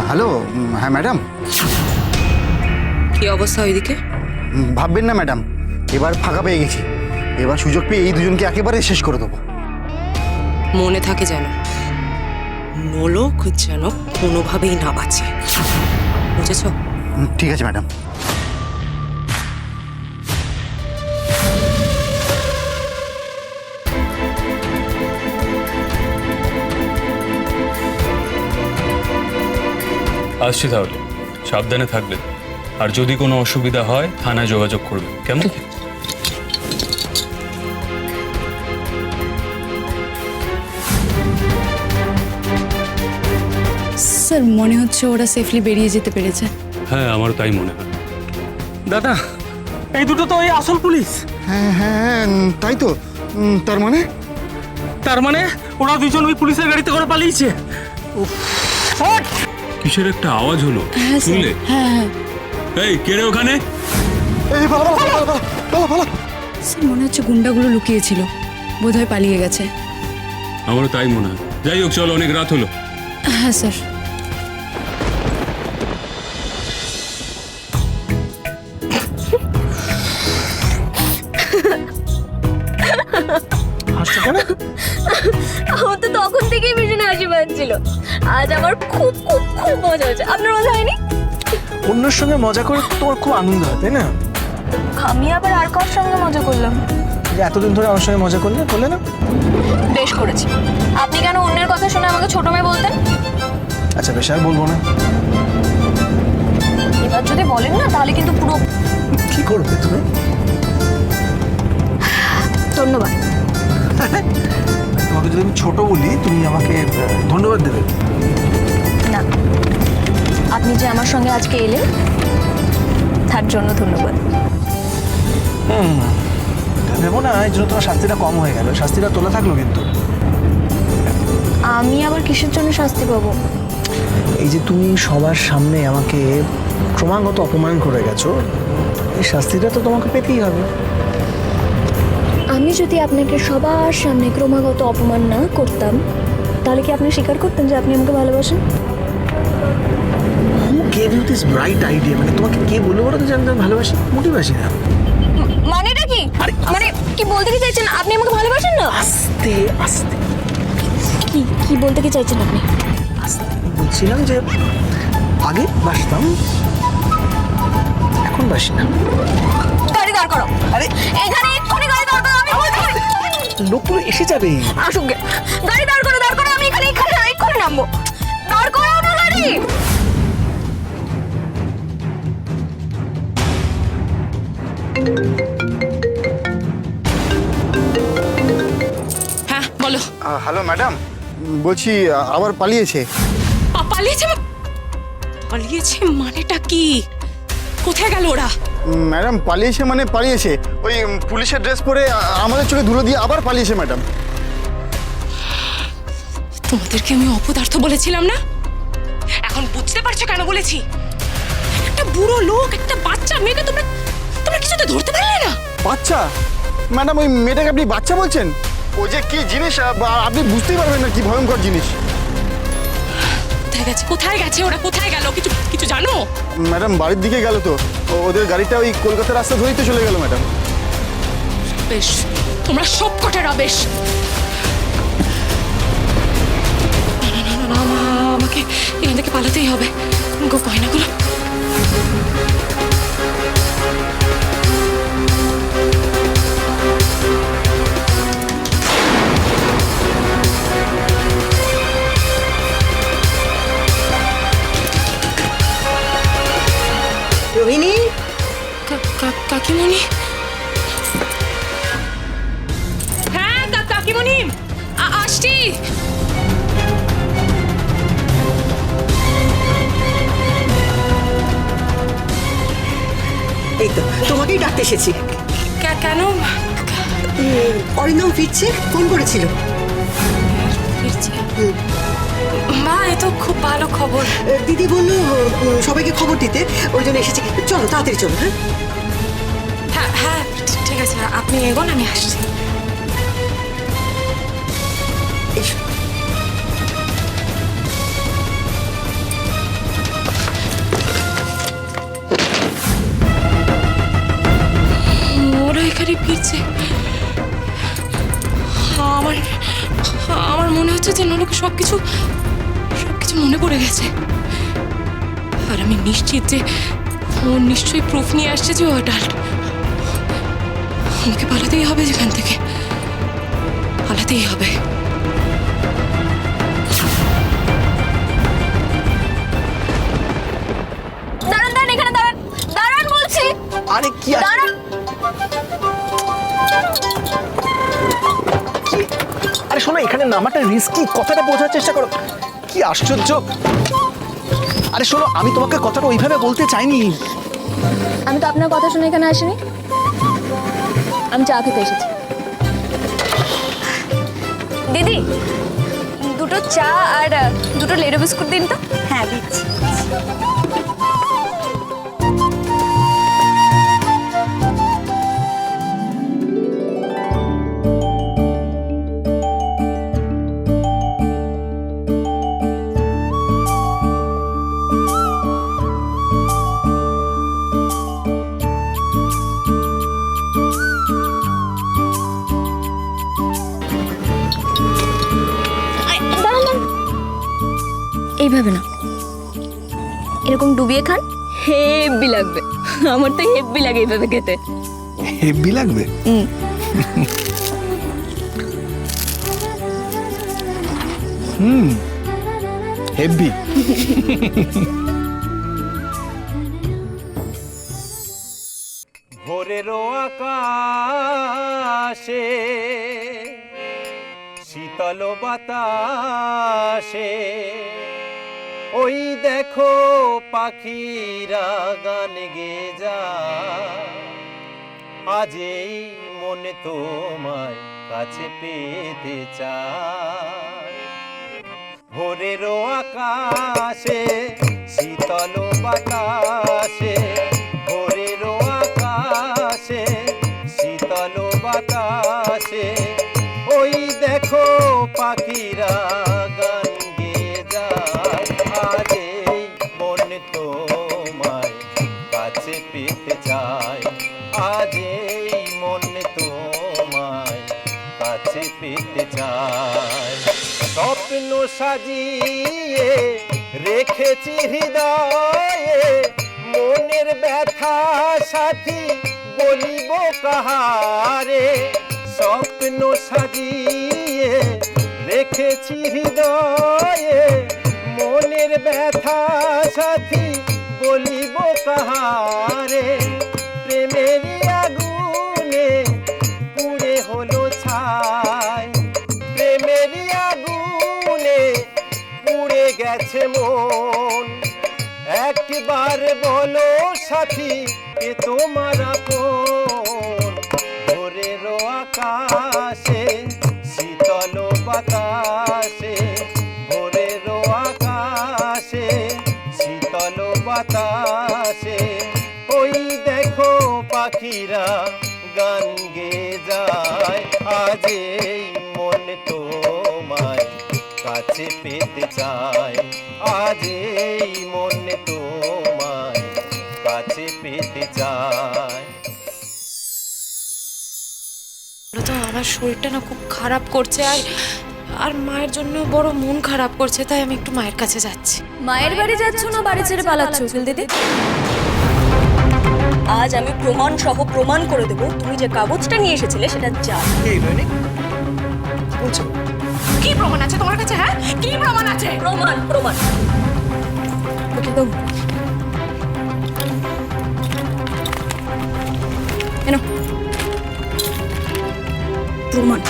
Hello. হ্যাঁ madam. কি অবস্থা ওইদিকে? ভাববেন না ম্যাডাম, এবার ফাঁকা পেয়ে গেছি। এবার সুযোগ পেয়ে এই দুজনকে একেবারে শেষ করে দেবো। মনে থাকে যেন নোলক যেন কোনোভাবেই না বাঁচে, বুঝেছ? ঠিক আছে ম্যাডাম। আসছি তাহলে, সাবধানে থাকবেন। আর যদি কোনো অসুবিধা হয় থানায় যোগাযোগ করবেন, কেমন? স্যার মনে হচ্ছে ওরা সেফলি বেরিয়ে যেতে পেরেছে। হ্যাঁ, আমারও তাই মনে হয়। দাদা, এই দুটো তো ওই আসল পুলিশ। হ্যাঁ হ্যাঁ হ্যাঁ, তাই তো। তার মানে ওরা দুজন ওই পুলিশের গাড়িতে করে পালিয়েছে। কিসের একটা আওয়াজ হলো, হ্যাঁ স্যার, শুনলে? হ্যাঁ হ্যাঁ এই কে রে ওখানে? স্যার মনে হচ্ছে গুন্ডাগুলো লুকিয়েছিল, বোধহয় পালিয়ে গেছে। আমারও তাই মনে হয়। যাই হোক, চলো, অনেক রাত হলো। হ্যাঁ স্যার। হাসছো কেন? আমার তো তখন থেকেই ভীষণ হাসি পাচ্ছিল। আজ আমার খুব খুব খুব মজা হচ্ছে। আপনার মজা হয়নি? অন্যের সঙ্গে মজা করে তোমার খুব আনন্দ হয়, তাই না? আমি আবার আর কার সঙ্গে মজা করলাম? যে এতদিন ধরে আমার সঙ্গে মজা করলে না? বেশ করেছি। আপনি কেন অন্যের কথা শুনে আমাকে ছোট মেয়ে বলতেন? আচ্ছা বেশ, আর বলবো না। এবার যদি বলেন না তাহলে কিন্তু পুরো। কি করবে তুমি? ধন্যবাদ। তোমাকে যদি আমি ছোট বলি তুমি আমাকে ধন্যবাদ দেবে? না, আপনি যে আমার সঙ্গে আজকে এলেন তার জন্য ধন্যবাদ। ভেবো না এই জন্য তোমার শাস্তিটা কম হয়ে গেল, শাস্তিটা তোলা থাকলো কিন্তু। আমি আবার কিসের জন্য শাস্তি পাবো? এই যে তুমি সবার সামনে আমাকে ক্রমাগত অপমান করে গেছো, এই শাস্তিটা তো তোমাকে পেতেই হবে। আমি যদি আপনাকে সবার সামনে ক্রমাগত অপমান না করতাম তাহলে কি আপনি স্বীকার করতেন যে আপনি আমাকে ভালোবাসেন? Who gave you this bright idea? মানে তোমাকে কে বললো বলো তো যে আমি তোমাকে ভালোবাসি? মোটেই বাসি না। মানেটা কি? মানে কি বলতে কি চাইছেন? আপনি আমাকে ভালোবাসেন না? আস্তে আস্তে কি কি বলতে কি চাইছেন আপনি? বলছিলাম যে আগে বাসতাম, এখন বাসি না। গাড়ি দাঁড় করো। আরে এখানে এক্ষুনি গাড়ি দাঁড় করো। আমি বলতে পারি। লোকগুলো এসে যাবে। আসুক গে। গাড়ি দাঁড় করো, দাঁড় করো। আমি এখানে এক্ষুনি নামবো। দাঁড় করো না গাড়ি। হ্যাঁ বলো। হ্যালো ম্যাডাম, বলছি আবার পালিয়েছে। পালিয়েছে? পালিয়েছে মানেটা কি? কোথায় গেল ওরা? ম্যাডাম পালিয়েছে মানে পালিয়েছে, ওই পুলিশের ড্রেস পরে আমাদের চোখে ধুলো দিয়ে আবার পালিয়েছে ম্যাডাম। তোমাদেরকে আমি অপদার্থ বলেছিলাম না? এখন বুঝতে পারছো কেন বলেছি? একটা বুড়ো লোক, একটা বাচ্চা মেয়েকে তোমরা তোমরা কিছুতে ধরতে পারলে না? বাচ্চা? ম্যাডাম ওই মেয়েটাকে আপনি বাচ্চা বলছেন? ও যে কি জিনিস আপনি বুঝতেই পারবেন না, কি ভয়ঙ্কর জিনিস। কোথায় গেছে? কোথায় গেছে ওরা? কোথায় গেল? কিছু কিছু জানো? ম্যাডাম বাড়ির দিকে গেল তো, ওদের গাড়িটা ওই কলকাতার রাস্তা ধরেই তো চলে গেল ম্যাডাম। বেশ, তোমরা সব কটারা বেশ। না না না না না, আমাকে এখান থেকে পালাতেই হবে। গয়নাগুলো রোহিণী, কাকিমণি। হ্যাঁ কাকিমণি, আসছি। এই তো তোমাকেই ডাকতে এসেছি। কেন? অরিন্দম ফিরছে, ফোন করেছিল। ফিরছে? মা, এ তো খুব ভালো খবর। দিদি বললো সবাইকে খবর দিতে, ওই জন্য এসেছি। চলো তাড়াতাড়ি চলো। হ্যাঁ হ্যাঁ ঠিক আছে, আপনি এগোন, আমি আসছি। এসো। তাড়াতাড়ি ফিরছে। আমার আমার মনে হচ্ছে যে নলকে সবকিছু মনে পড়ে গেছে। আর আমি নিশ্চিত যে ও নিশ্চয়ই প্রুফ নিয়ে আসছে যে ও অ্যাডাল্ট। আমাকে পালাতেই হবে যেখান থেকে, পালাতেই হবে। দাঁড়ান দাঁড়ান, এখানে দাঁড়ান, দাঁড়ান বলছি, আরে কি দাঁড়ান। আরে শোনো, এখানে নামাটা রিস্কি, কথাটা বোঝার চেষ্টা করো। কি আশ্চর্য! আরে শোনো, আমি তোমাকে কথাটা ওইভাবে বলতে চাইনি। আমি তো আপনার কথা শুনে এখানে আসিনি, আমি চা খেতে এসেছি। দিদি, দুটো চা আর দুটো লেডো বিস্কুট দিন তো। হ্যাঁ দিচ্ছি। এইভাবে না, এরকম ডুবিয়ে খান, হেব্বি লাগবে। আমার তো হেব্বি লাগে এইভাবে খেতে। হেব্বি লাগবে? হেব্বি। ভোরেরও আকাশে শীতল বাতাসে ওই দেখো পাখিরা গান গে যায়। আজ এই মনে তোমায় কাছে পেতে চায়। ভোরেরও আকাশে শীতল বাতাসে, ভোরেরও আকাশে শীতল বাতাসে ওই দেখো পাখিরা গান গে যায়। আজ এই মন তোমায় কাছে পেতে চায়। আজ এই মন তোমায় কাছে পেতে চায়। স্বপ্ন সাজিয়ে রেখেছি হৃদয়ে, মনের ব্যথা সাথী বলিব কাহারে। স্বপ্ন সাজিয়ে রেখেছি হৃদয়ে, মনের ব্যথা সাথী বলিব কাহারে। প্রেমেরই আগুনে পুড়ে হলো ছাই, প্রেমেরই আগুনে পুড়ে গেছে মন। একবার বলো সাথী কে তোমার আপন। ভোরেরও আকাশে শীতল বাতাসে, ভোরেরও আকাশে শীতল বাতাসে ওই দেখো পাখিরা গান গে যায়। আজ এই মন তোমায় কাছে পেতে চায়। আজ এই মন তোমায় কাছে পেতে চায়। তো আমার শরীরটা না খুব খারাপ করছে, আর মায়ের জন্য বড় মন খারাপ করছে, তাই আমি একটু মায়ের কাছে যাচ্ছি। মায়ের বাড়ি যাচ্ছ না বাড়ি ছেড়ে পালাচ্ছ উকিল দিদি? আজ আমি প্রমাণ সহ প্রমাণ করে দেবো তুমি যে কাগজটা নিয়ে এসেছিলে সেটা যা। বলছো কি প্রমাণ আছে তোমার কাছে? হ্যাঁ, কি প্রমাণ আছে? প্রমাণ প্রমাণ। উকিল বাবু, এনো প্রমাণ।